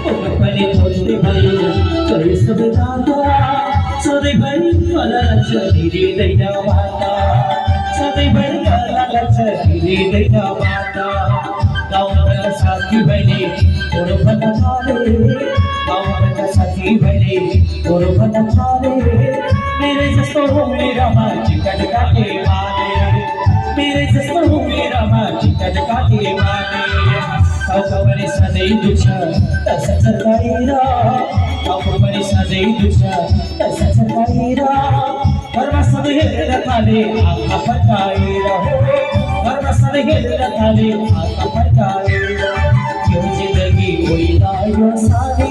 पूर्णपणे थोरले भयो कळे सब जाता सधैँभरि मलाई लाग्छ धिरिँदैन माता सधैँभरि मलाई लाग्छ धिरिँदैन माता गाउँका साथीभाइले पोरो भन्न थाले गाउँका साथीभाइले पोरो भन्न थाले मेरै जस्तो हो मेरामा टिकट काटे माने मेरै जस्तो हो मेरामा टिकट काटे माने टाउको पनि सधैँ दुख्छ तस सरकाएर टाउको पनि सधैँ दुख्छ तस सरकाएर घरमा सधैँ हेरेर थाले आँखा फर्काएर घरमा सधैँ हेरेर थाले आँखा फर्काएर यो जिन्दगी होइन यो सानी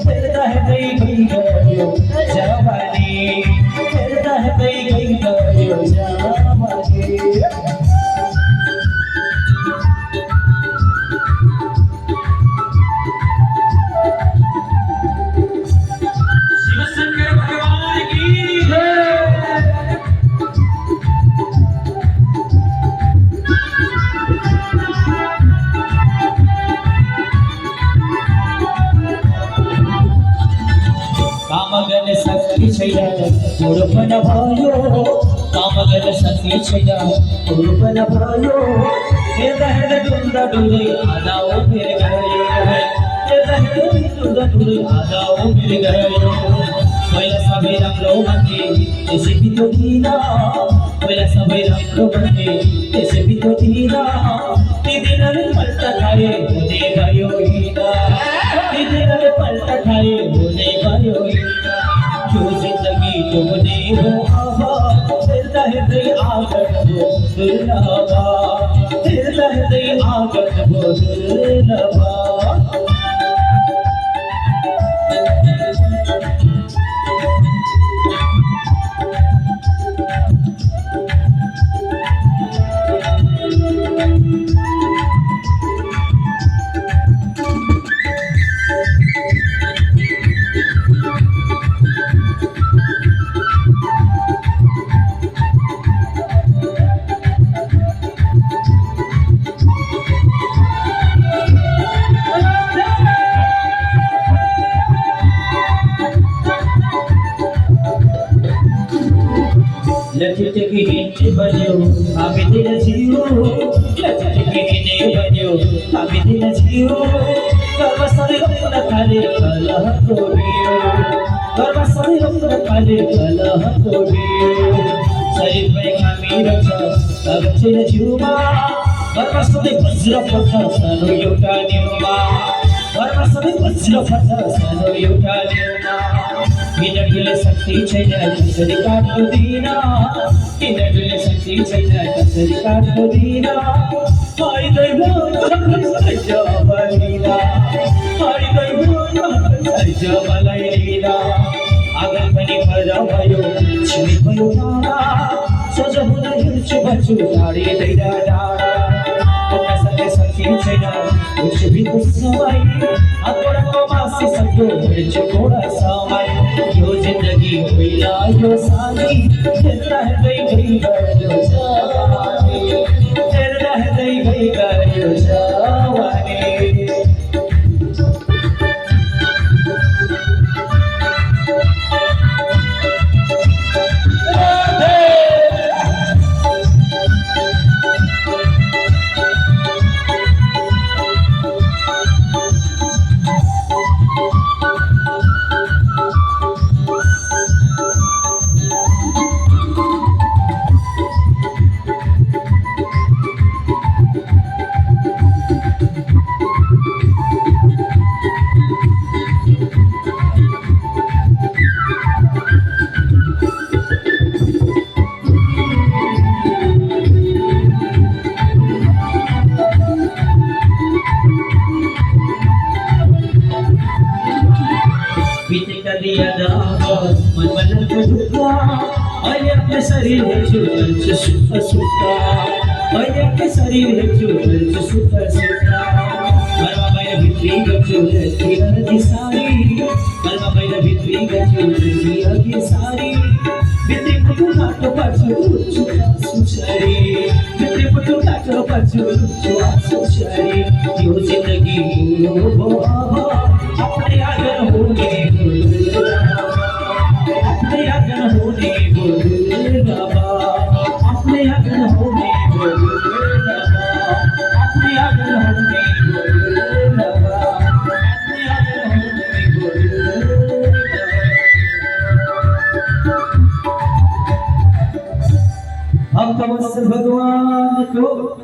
हेर्दा हेर्दै गइगयो जवानी हेर्दा हेर्दै गइगयो जवानी काम गर्न सक्ने छैन बुढोपन भयो काम गर्न सक्ने छैन बुढोपन भयो हेर्दा हेर्दा डुल्दा डुल्दै आधा उमेर गयो हेर्दा हेर्दै डुल्दा डुल्दै आधा उमेर गयो पहिला सबै राम्रो भन्थे त्यसै बित्यो दिन पहिला सबै राम्रो भन्थे त्यसै बित्यो दिन ती दिनले पल्ट खाए हुने गयो हिँड ती दिनले पल्ट खाए हुने गयो यो जिन्दगी डुब्ने हो अब हेर्दा हेर्दै आगत हो दुर्लभ हेर्दा हेर्दै आगत हो दुर्लभ लचके हिंटे बन्यो हामी दिल जियो लचके हिंटे बन्यो हामी दिल जियो घरमा सधैँ रोप्न थाले कलहको बियो घरमा सधैँ रोप्न थाले कलहको बियो शरीरमै हामी रक्छ अगछेर जिउमा घरमा सधैँ वज्र पर्छ सानो एउटा न्युमा घरमा सधैँ वज्र पर्छ सानो एउटा न्युमा किनले शक्ति छैन कसरी काट्नु दिन किनले शक्ति छैन कसरी काट्नु दिन आइदै मलाई लिँदा आँगन पनि पर भयो छिमेक भयो टाढा सोझ हुन हिँड्छु भन्छु टाढिँदैन टाढा उनसँग शक्ति छैन उठ्छु भित्र समय आत्मको मासिसक्यो हिँड्छु थोडा समय यो जिन्दगी होइन यो सानी हेर्दा हेर्दै गइगयो जवानी हेर्दा हेर्दै गइगयो जवानी शरीर हेर्छु सुख सुख अहिले शरीर हेर्छु सुख सुख घरमा बाहिर भित्री गर्छु सारी घरमा बाहिर भित्री गर्छु सारी भित्री patu kato patu chua suchari katre patu kato patu chua suchari yo zindagi bolo baba apne agan hone bolo apne agan hone bolo baba apne agan hone bolo baba apne agan hone bolo baba apne agan hone bolo हम तमस्स भगवान को